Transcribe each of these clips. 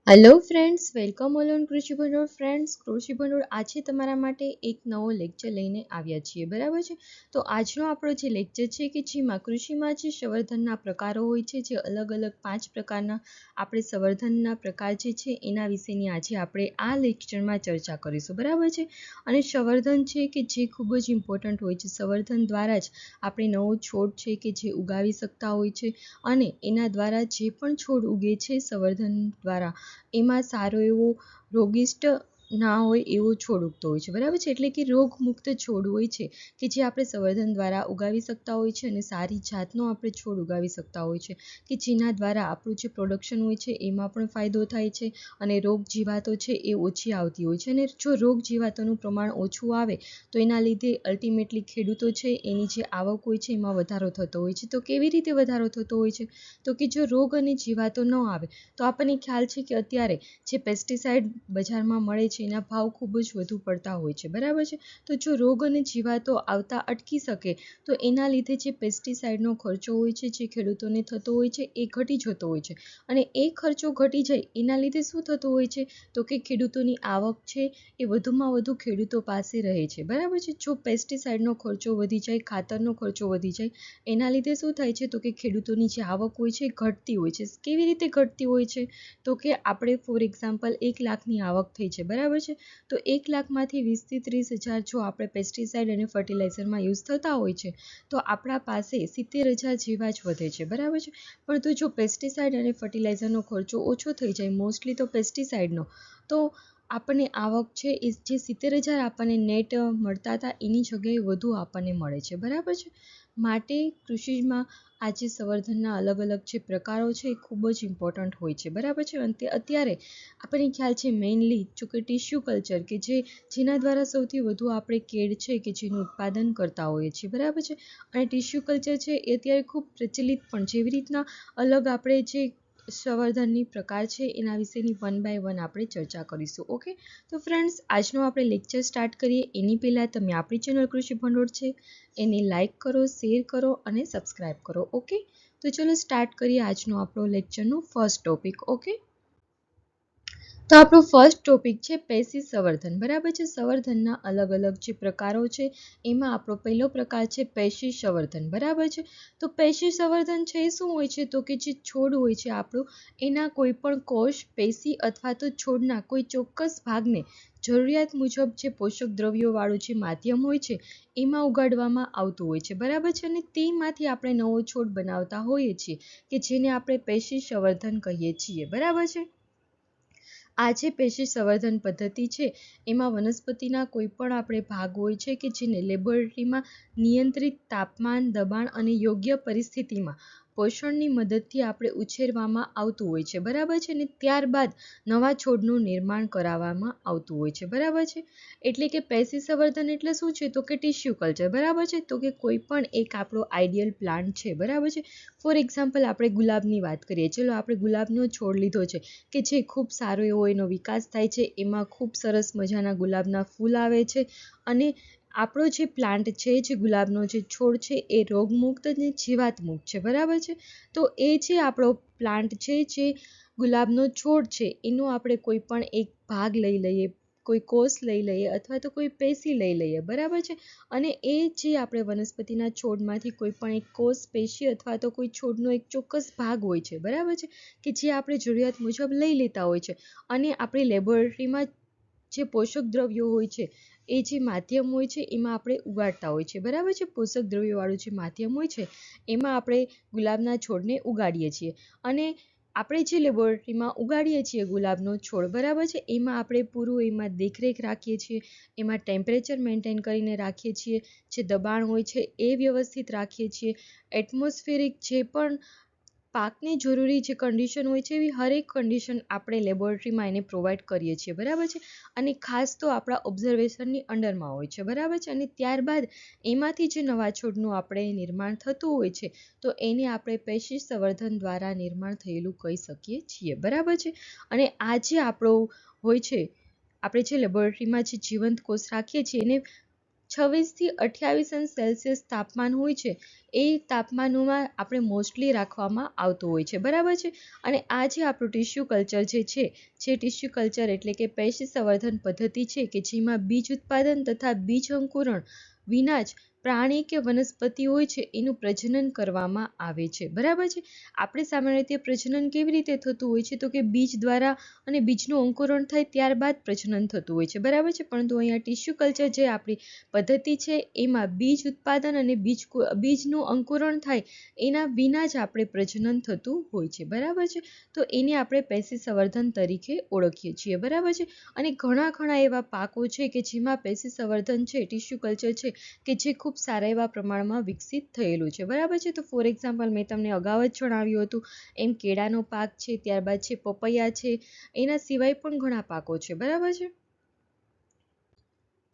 Hello friends, welcome all on કૃષિ ભંડોળ. Friends, કૃષિ ભંડોળ આજે તમારા માટે એક નવો લેક્ચર લઈને આવ્યા છીએ, બરાબર છે. તો આજનો આપણો જે લેક્ચર છે કે જેમાં કૃષિમાં જે સંવર્ધનના પ્રકારો હોય છે, જે અલગ અલગ 5 પ્રકારના આપણે સંવર્ધનના પ્રકાર જે છે એના વિશેની આજે આપણે આ લેક્ચરમાં ચર્ચા કરીશું, બરાબર છે. અને સંવર્ધન છે કે જે ખૂબ જ ઇમ્પોર્ટન્ટ હોય છે. સંવર્ધન દ્વારા જ આપણે નવો છોડ છે કે જે ઉગાવી શકતા હોય છે, અને એના દ્વારા જે પણ છોડ ઉગે છે સંવર્ધન દ્વારા એમાં સારો એવો રોગિષ્ટ ના હોય એવો છોડ ઉગતો હોય છે, બરાબર છે. એટલે કે રોગમુક્ત છોડ હોય છે કે જે આપણે સંવર્ધન દ્વારા ઉગાવી શકતા હોય છે, અને સારી જાતનો આપણે છોડ ઉગાવી શકતા હોય છે કે જેના દ્વારા આપણું જે પ્રોડક્શન હોય છે એમાં પણ ફાયદો થાય છે, અને રોગ જીવાતો છે એ ઓછી આવતી હોય છે. અને જો રોગ જીવાતોનું પ્રમાણ ઓછું આવે તો એના લીધે અલ્ટિમેટલી ખેડૂતો છે એની જે આવક હોય છે એમાં વધારો થતો હોય છે. તો કેવી રીતે વધારો થતો હોય છે? તો કે જો રોગ અને જીવાતો ન આવે તો આપણને ખ્યાલ છે કે અત્યારે જે પેસ્ટિસાઇડ બજારમાં મળે છે એના ભાવ ખૂબ જ વધુ પડતા હોય છે, બરાબર છે. તો જો રોગ અને જીવાતો આવતા અટકી શકે તો એના લીધે જે પેસ્ટિસાઇડનો ખર્ચો હોય છે જે ખેડૂતોને થતો હોય છે એ ઘટી જતો હોય છે. અને એ ખર્ચો ઘટી જાય એના લીધે શું થતું હોય છે? તો કે ખેડૂતોની આવક છે એ વધુમાં વધુ ખેડૂતો પાસે રહે છે, બરાબર છે. જો પેસ્ટિસાઇડનો ખર્ચો વધી જાય, ખાતરનો ખર્ચો વધી જાય, એના લીધે શું થાય છે? તો કે ખેડૂતોની જે આવક હોય છે એ ઘટતી હોય છે. કેવી રીતે ઘટતી હોય છે? તો કે આપણે ફોર એક્ઝામ્પલ 1 લાખની આવક થઈ છે, બરાબર છે. તો 1 લાખમાંથી 20 થી 30 હજાર જો આપણે પેસ્ટિસાઇડ અને ફર્ટિલાઇઝરમાં યુઝ થતા હોય છે તો આપણા પાસે 70,000 જેવા જ વધે છે, બરાબર છે. પણ તો જો પેસ્ટિસાઇડ અને ફર્ટિલાઇઝરનો ખર્ચો ઓછો થઈ જાય, મોસ્ટલી તો પેસ્ટિસાઇડનો, તો આપણને આવક છે એ જે 70,000 આપણને નેટ મળતા હતા એની જગ્યાએ વધુ આપણને મળે છે, બરાબર છે. માટે કૃષિમાં આજે સંવર્ધનના અલગ અલગ જે પ્રકારો છે એ ખૂબ જ ઇમ્પોર્ટન્ટ હોય છે, બરાબર છે. અને અત્યારે આપણને ખ્યાલ છે મેઇનલી જો કે ટિશ્યુ કલ્ચર કે જેના દ્વારા સૌથી વધુ આપણે કેળ છે કે જેનું ઉત્પાદન કરતા હોઈએ છીએ, બરાબર છે. અને ટિશ્યુ કલ્ચર છે એ અત્યારે ખૂબ પ્રચલિત પણ, જેવી રીતના અલગ આપણે જે સંવર્ધનની પ્રકાર છે એના વિશેની 1 બાય 1 આપણે ચર્ચા કરીશું. ઓકે, તો ફ્રેન્ડ્સ, આજનો આપણે લેક્ચર સ્ટાર્ટ કરીએ એની પહેલાં તમે આપણી ચેનલ કૃષિ ભંડોળ છે એને લાઇક કરો, શેર કરો અને સબસ્ક્રાઈબ કરો. ઓકે, તો ચલો સ્ટાર્ટ કરીએ આજનો આપણો લેક્ચરનો ફર્સ્ટ ટોપિક. ઓકે, તો આપણો ફર્સ્ટ ટોપિક છે પેશી સંવર્ધન, બરાબર છે. સંવર્ધનના અલગ અલગ જે પ્રકારો છે એમાં આપણો પહેલો પ્રકાર છે પેશી સંવર્ધન, બરાબર છે. તો પેશી સંવર્ધન છે એ શું હોય છે? તો કે જે છોડ હોય છે આપણું એના કોઈ પણ કોષ, પેશી અથવા તો છોડના કોઈ ચોક્કસ ભાગને જરૂરિયાત મુજબ જે પોષક દ્રવ્યો વાળું જે માધ્યમ હોય છે એમાં ઉગાડવામાં આવતું હોય છે, બરાબર છે. અને તેમાંથી આપણે નવો છોડ બનાવતા હોઈએ છીએ કે જેને આપણે પેશી સંવર્ધન કહીએ છીએ, બરાબર છે. આ જે પેશી સંવર્ધન પદ્ધતિ છે એમાં વનસ્પતિના કોઈ પણ આપણે ભાગ હોય છે કે જેને લેબોરેટરીમાં નિયંત્રિત તાપમાન, દબાણ અને યોગ્ય પરિસ્થિતિમાં પોષણની મદદથી આપણે ઉછેરવામાં આવતું હોય છે, બરાબર છે. અને ત્યારબાદ નવા છોડનું નિર્માણ કરાવવામાં આવતું હોય છે, બરાબર છે. એટલે કે પેશી સંવર્ધન એટલે શું છે? તો કે ટિશ્યુ કલ્ચર, બરાબર છે. તો કે કોઈ પણ એક આપણો આઈડિયલ પ્લાન્ટ છે, બરાબર છે. ફોર એક્ઝામ્પલ આપણે ગુલાબની વાત કરીએ. ચલો આપણે ગુલાબનો છોડ લીધો છે કે જે ખૂબ સારો એવો એનો વિકાસ થાય છે, એમાં ખૂબ સરસ મજાના ગુલાબના ફૂલ આવે છે, અને આપણો જે પ્લાન્ટ છે, જે ગુલાબનો જે છોડ છે એ રોગમુક્ત અને જીવાતમુક્ત છે, બરાબર છે. તો એ જે આપણો પ્લાન્ટ છે, જે ગુલાબનો છોડ છે, એનો આપણે કોઈ પણ એક ભાગ લઈ લઈએ, કોઈ કોષ લઈ લઈએ અથવા તો કોઈ પેશી લઈ લઈએ, બરાબર છે. અને એ જે આપણે વનસ્પતિના છોડમાંથી કોઈ પણ એક કોષ, પેશી અથવા તો કોઈ છોડનો એક ચોક્કસ ભાગ હોય છે, બરાબર છે, કે જે આપણે જરૂરિયાત મુજબ લઈ લેતા હોય છે, અને આપણી લેબોરેટરીમાં જે પોષક દ્રવ્યો હોય છે એ જે માધ્યમ હોય છે એમાં આપણે ઉગાડતા હોય છે, બરાબર છે. પોષક દ્રવ્યોવાળું જે માધ્યમ હોય છે એમાં આપણે ગુલાબના છોડને ઉગાડીએ છીએ, અને આપણે જે લેબોરેટરીમાં ઉગાડીએ છીએ ગુલાબનો છોડ, બરાબર છે, એમાં આપણે પૂરું એમાં દેખરેખ રાખીએ છીએ, એમાં ટેમ્પરેચર મેન્ટેન કરીને રાખીએ છીએ, જે દબાણ હોય છે એ વ્યવસ્થિત રાખીએ છીએ, એટમોસ્ફેરિક જે પણ પાકની જરૂરી જે કન્ડિશન હોય છે એવી હરેક કન્ડિશન આપણે લેબોરેટરીમાં એને પ્રોવાઈડ કરીએ છીએ, બરાબર છે. અને ખાસ તો આપણા ઓબ્ઝર્વેશનની અંડરમાં હોય છે, બરાબર છે. અને ત્યારબાદ એમાંથી જે નવા છોડનું આપણે નિર્માણ થતું હોય છે તો એને આપણે પેશી સંવર્ધન દ્વારા નિર્માણ થયેલું કહી શકીએ છીએ, બરાબર છે. અને આ જે આપણો હોય છે, આપણે જે લેબોરેટરીમાં જે જીવંત કોષ રાખીએ છીએ એને 26 થી 28 અંશ સેલ્સિયસ તાપમાન હોય છે એ તાપમાનોમાં આપણે મોસ્ટલી રાખવામાં આવતું હોય છે, બરાબર છે. અને આ જે આપણું ટિશ્યુ કલ્ચર જે ટિશ્યુ કલ્ચર એટલે કે પેશી સંવર્ધન પદ્ધતિ છે કે જેમાં બીજ ઉત્પાદન તથા બીજ અંકુરણ વિના જ પ્રાણી કે વનસ્પતિ હોય છે એનું પ્રજનન કરવામાં આવે છે, બરાબર છે. આપણે સામાન્ય રીતે પ્રજનન કેવી રીતે થતું હોય છે તો કે બીજ દ્વારા અને બીજનું અંકુરણ થાય ત્યારબાદ પ્રજનન થતું હોય છે, બરાબર છે. પરંતુ અહીંયા ટિશ્યુ કલ્ચર જે આપણી પદ્ધતિ છે એમાં બીજ ઉત્પાદન અને બીજનું અંકુરણ થાય એના વિના જ આપણે પ્રજનન થતું હોય છે, બરાબર છે. તો એને આપણે પેશી સંવર્ધન તરીકે ઓળખીએ છીએ, બરાબર છે. અને ઘણા એવા પાકો છે કે જેમાં પેશી સંવર્ધન છે, ટિશ્યુ કલ્ચર છે કે જે ખૂબ સારા એવા પ્રમાણમાં વિકસિત થયેલું છે, બરાબર છે. તો ફોર એક્ઝામ્પલ મેં તમને અગાઉ જ જણાવ્યું હતું એમ કેળાનો પાક છે, ત્યારબાદ છે પપૈયા છે, એના સિવાય પણ ઘણા પાકો છે, બરાબર છે.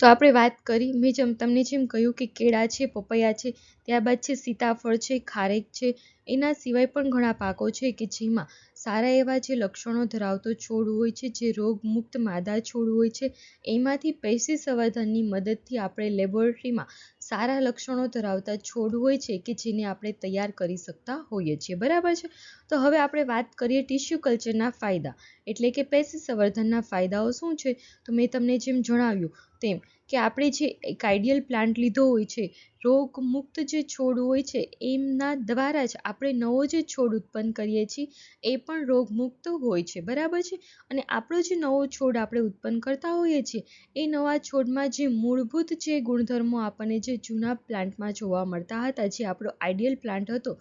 તો આપણે વાત કરી, મેં તમને જેમ કહ્યું કે કેળા છે, પપૈયા છે, ત્યારબાદ છે સીતાફળ છે, ખારેક છે, એના સિવાય પણ ઘણા પાકો છે કે જેમાં સારા એવા જે લક્ષણો ધરાવતો છોડ હોય છે, જે રોગમુક્ત માદા છોડ હોય છે, એમાંથી પેશી સંવર્ધનની મદદથી આપણે લેબોરેટરીમાં સારા લક્ષણો ધરાવતા છોડ હોય છે કે જેને આપણે તૈયાર કરી શકતા હોઈએ છીએ, બરાબર છે. તો હવે આપણે વાત કરીએ ટિશ્યુ કલ્ચરના ફાયદા એટલે કે પેશી સંવર્ધનના ફાયદાઓ શું છે. તો મેં તમને જેમ જણાવ્યું તેમ કે આપણે જે એક આઈડિયલ પ્લાન્ટ લીધો હોય છે, રોગમુક્ત જે છોડ હોય છે એમના દ્વારા જ આપણે નવો જે છોડ ઉત્પન્ન કરીએ છીએ એ પણ રોગમુક્ત હોય છે, બરાબર છે. અને આપણો જે નવો છોડ આપણે ઉત્પન્ન કરતા હોઈએ છીએ એ નવા છોડમાં જે મૂળભૂત જે ગુણધર્મો આપણને જે જૂના પ્લાન્ટમાં જોવા મળતા હતા, જે આપણો આઈડિયલ પ્લાન્ટ હતો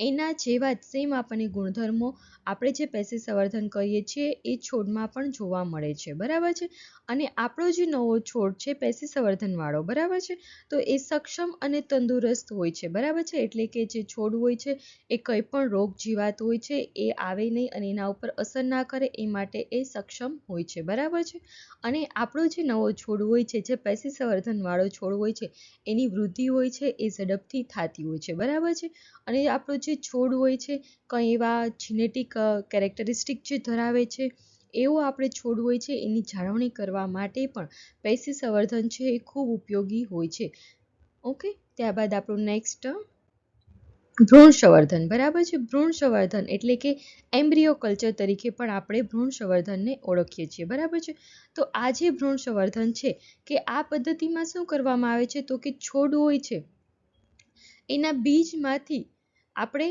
એના જેવા જ સેમ આપણને ગુણધર્મો આપણે જે પેશી સંવર્ધન કરીએ છીએ એ છોડમાં પણ જોવા મળે છે, બરાબર છે. અને આપણો જે નવો છોડ છે પેશી સંવર્ધનવાળો, બરાબર છે, તો એ સક્ષમ અને તંદુરસ્ત હોય છે, બરાબર છે. એટલે કે જે છોડ હોય છે એ કંઈ પણ રોગ જીવાત હોય છે એ આવે નહીં અને એના ઉપર અસર ના કરે એ માટે એ સક્ષમ હોય છે, બરાબર છે. અને આપણો જે નવો છોડ હોય છે, જે પેશી સંવર્ધનવાળો છોડ હોય છે, એની વૃદ્ધિ હોય છે એ ઝડપથી થતી હોય છે, બરાબર છે. અને આપણો જે છોડ હોય છે કંઈ એવા જીનેટિક કેરેક્ટરિસ્ટિક જે ધરાવે છે એવો આપણે છોડ હોય છે એની જાળવણી કરવા માટે પણ પેશી સંવર્ધન છે એ ખૂબ ઉપયોગી હોય છે, ઓકે. ત્યારબાદ આપણું નેક્સ્ટ ભ્રૂણ સંવર્ધન, બરાબર છે. ભ્રૂણ સંવર્ધન એટલે કે એમ્બ્રિયો કલ્ચર તરીકે પણ આપણે ભ્રૂણ સંવર્ધનને ઓળખીએ છીએ, બરાબર છે. તો આ જે ભ્રૂણ સંવર્ધન છે કે આ પદ્ધતિમાં શું કરવામાં આવે છે તો કે છોડ હોય છે એના બીજમાંથી આપણે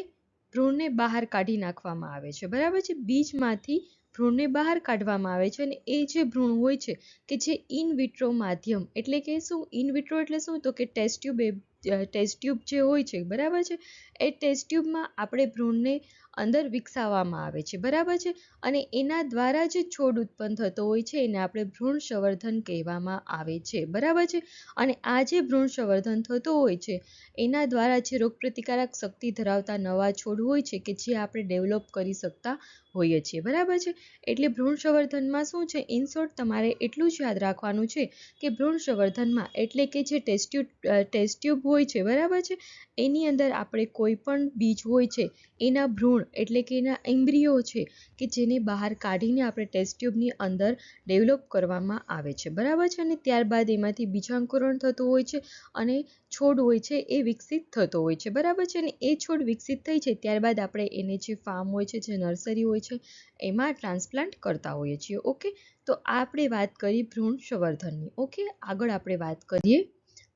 ભ્રૂણને બહાર કાઢી નાખવામાં આવે છે, બરાબર છે. બીજમાંથી ભ્રૂણને બહાર કાઢવામાં આવે છે અને એ જે ભ્રૂણ હોય છે કે જે ઇન વિટ્રો માધ્યમ એટલે કે શું ઇન વિટ્રો એટલે શું તો કે ટેસ્ટ ટ્યુબ જે હોય છે, બરાબર છે, એ ટેસ્ટ ટ્યુબમાં આપણે ભ્રૂણને અંદર વિકસાવવામાં આવે છે, બરાબર છે. અને એના દ્વારા જે છોડ ઉત્પન્ન થતો હોય છે એને આપણે ભ્રૂણ સંવર્ધન કહેવામાં આવે છે, બરાબર છે. અને આ જે ભ્રૂણ સંવર્ધન થતો હોય છે એના દ્વારા જે રોગપ્રતિકારક શક્તિ ધરાવતા નવા છોડ હોય છે કે જે આપણે ડેવલપ કરી શકતા હોઈએ છીએ, બરાબર છે. એટલે ભ્રૂણ સંવર્ધનમાં શું છે, ઇન શોર્ટ તમારે એટલું જ યાદ રાખવાનું છે કે ભ્રૂણ સંવર્ધનમાં એટલે કે જે ટેસ્ટ ટ્યુબ હોય છે, બરાબર છે, એની અંદર આપણે કોઈ પણ બીજ હોય છે એના ભ્રૂણ એટલે કે એના એમ્બ્રિયો છે કે જેને બહાર કાઢીને આપણે ટેસ્ટ ટ્યુબની અંદર ડેવલપ કરવામાં આવે છે, બરાબર છે. અને ત્યારબાદ એમાંથી બીજાંકુરણ થતું હોય છે અને છોડ હોય છે એ વિકસિત થતો હોય છે, બરાબર છે. અને એ છોડ વિકસિત થઈ છે ત્યારબાદ આપણે એને જે ફાર્મ હોય છે, જે નર્સરી હોય છે એમાં ટ્રાન્સપ્લાન્ટ કરતા હોઈએ છીએ, ઓકે. તો આપણે વાત કરી ભ્રૂણ સંવર્ધનની, ઓકે. આગળ આપણે વાત કરીએ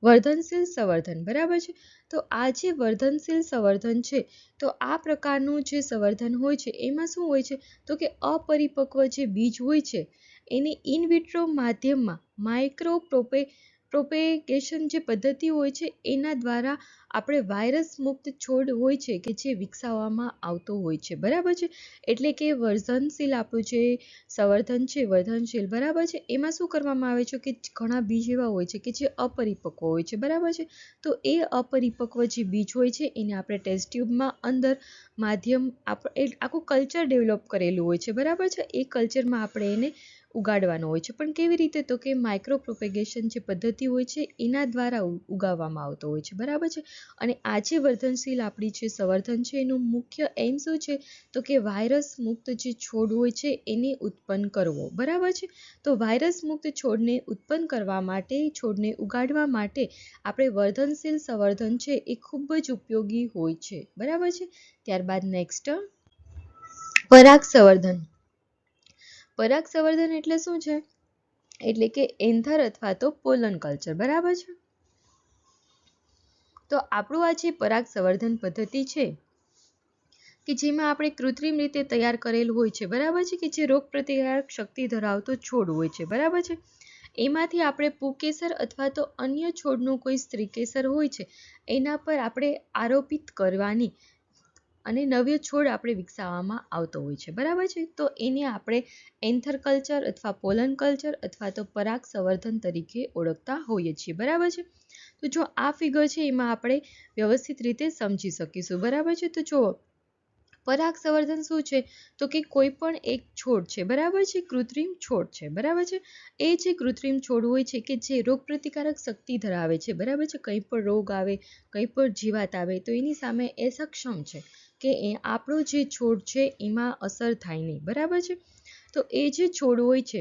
વર્ધનશીલ સંવર્ધન, બરાબર છે. તો આ જે વર્ધનશીલ સંવર્ધન છે તો આ પ્રકારનું જે સંવર્ધન હોય છે એમાં શું હોય છે તો કે અપરિપક્વ જે બીજ હોય છે એને ઇન વિટ્રો માધ્યમમાં માઇક્રો પ્રોપેગેશન જે પદ્ધતિ હોય છે એના દ્વારા આપણે વાયરસ મુક્ત છોડ હોય છે કે જે વિકસાવવામાં આવતો હોય છે, બરાબર છે. એટલે કે વર્ધનશીલ આપણું જે સંવર્ધન છે વર્ધનશીલ, બરાબર છે, એમાં શું કરવામાં આવે છે કે ઘણા બીજ એવા હોય છે કે જે અપરિપક્વ હોય છે, બરાબર છે. તો એ અપરિપક્વ જે બીજ હોય છે એને આપણે ટેસ્ટ ટ્યુબમાં અંદર માધ્યમ આખું કલ્ચર ડેવલપ કરેલું હોય છે, બરાબર છે. એ કલ્ચરમાં આપણે એને ઉગાડવાનો હોય છે, પણ કેવી રીતે તો કે માઇક્રો પ્રોપેગેશન જે પદ્ધતિ હોય છે એના દ્વારા ઉગાવવામાં આવતો હોય છે, બરાબર છે. અને આ જે વર્ધનશીલ આપણી જે સંવર્ધન છે એનું મુખ્ય એમ શું છે તો કે વાયરસ મુક્ત જે છોડ હોય છે એને ઉત્પન્ન કરવો, બરાબર છે. તો વાયરસ મુક્ત છોડને ઉત્પન્ન કરવા માટે, છોડને ઉગાડવા માટે આપણે વર્ધનશીલ સંવર્ધન છે એ ખૂબ જ ઉપયોગી હોય છે, બરાબર છે. ત્યારબાદ નેક્સ્ટ પરાગ સંવર્ધન. પરાગ સંવર્ધન એટલે શું છે? એટલે કે એન્થર અથવા તો પોલન કલ્ચર, બરાબર છે. તો આપણું આ જે પરાગ સંવર્ધન પદ્ધતિ છે કે જેમાં આપણે કૃત્રિમ રીતે તૈયાર કરેલ હોય છે, બરાબર છે, કે જે રોગ પ્રતિકારક શક્તિ ધરાવતો છોડ હોય છે, બરાબર છે. એમાંથી આપણે પુંકેસર અથવા તો અન્ય છોડનું કોઈ સ્ત્રીકેસર હોય છે એના પર આપણે આરોપિત કરવાની અને નવો છોડ આપણે વિકસાવવામાં આવતો હોય છે, બરાબર છે. તો એને આપણે એન્થર કલ્ચર અથવા પોલન કલ્ચર અથવા તો પરાગ સંવર્ધન તરીકે ઓળખતા હોઈએ છીએ, બરાબર છે. તો જો આ ફિગર છે એમાં આપણે વ્યવસ્થિત રીતે સમજી શકીશું, બરાબર છે. તો જુઓ, પરાગ સંવર્ધન શું છે તો કે કોઈ પણ એક છોડ છે, બરાબર છે, કૃત્રિમ છોડ છે, બરાબર છે. એ જે કૃત્રિમ છોડ હોય છે કે જે રોગ પ્રતિકારક શક્તિ ધરાવે છે, બરાબર છે. કંઈ પણ રોગ આવે, કંઈ પણ જીવાત આવે તો એની સામે એ સક્ષમ છે કે આપણો જે છોડ છે એમાં અસર થાય નહીં, બરાબર છે. તો એ જે છોડ હોય છે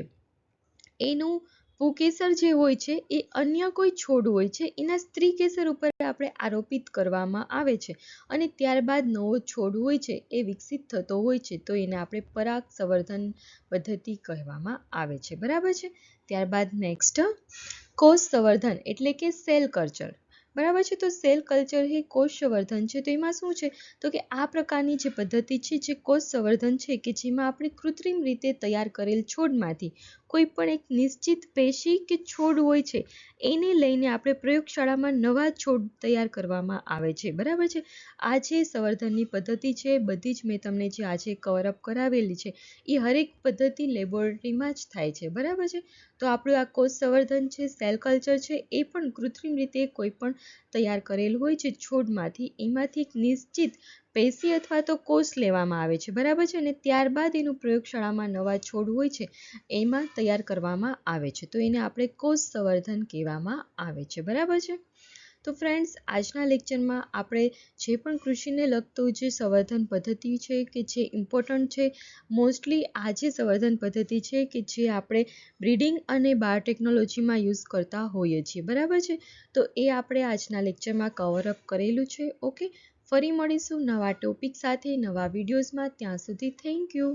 એનું પુંકેસર જે હોય છે એ અન્ય કોઈ છોડ હોય છે એના સ્ત્રી કેસર ઉપર આપણે આરોપિત કરવામાં આવે છે અને ત્યારબાદ નવો છોડ હોય છે એ વિકસિત થતો હોય છે, તો એને આપણે પરાગ સંવર્ધન પદ્ધતિ કહેવામાં આવે છે, બરાબર છે. ત્યારબાદ નેક્સ્ટ કોષ સંવર્ધન એટલે કે સેલ કલ્ચર, બરાબર છે. તો સેલ કલ્ચર એ કોષ સંવર્ધન છે. તો એમાં શું છે તો કે આ પ્રકારની જે પદ્ધતિ છે જે કોષ સંવર્ધન છે કે જેમાં આપણે કૃત્રિમ રીતે તૈયાર કરેલ છોડમાંથી કોઈ પણ એક નિશ્ચિત પેશી કે છોડ હોય છે એને લઈને આપણે પ્રયોગશાળામાં નવા છોડ તૈયાર કરવામાં આવે છે, બરાબર છે. આ જે સંવર્ધનની પદ્ધતિ છે બધી જ મેં તમને જે આજે કવરઅપ કરાવેલી છે એ હરેક પદ્ધતિ લેબોરેટરીમાં જ થાય છે, બરાબર છે. તો આપણું આ કોષ સંવર્ધન છે, સેલ કલ્ચર છે, એ પણ કૃત્રિમ રીતે કોઈ પણ તૈયાર કરેલ હોય છે છોડમાંથી, એમાંથી એક નિશ્ચિત પેશી અથવા તો કોષ લેવામાં આવે છે, બરાબર છે. અને ત્યારબાદ એનું પ્રયોગશાળામાં નવા છોડ હોય છે એમાં તૈયાર કરવામાં આવે છે, તો એને આપણે કોષ સંવર્ધન કહેવામાં આવે છે, બરાબર છે. તો ફ્રેન્ડ્સ, આજના લેક્ચરમાં આપણે જે પણ કૃષિને લગતું જે સંવર્ધન પદ્ધતિ છે કે જે ઇમ્પોર્ટન્ટ છે, મોસ્ટલી આ જે સંવર્ધન પદ્ધતિ છે કે જે આપણે બ્રીડિંગ અને બાયોટેકનોલોજીમાં યુઝ કરતા હોઈએ છીએ, બરાબર છે. તો એ આપણે આજના લેક્ચરમાં કવરઅપ કરેલું છે. ઓકે, ફરી મળીશું નવા ટોપિક સાથે, નવા વિડીયોઝમાં. ત્યાં સુધી થેન્ક યુ.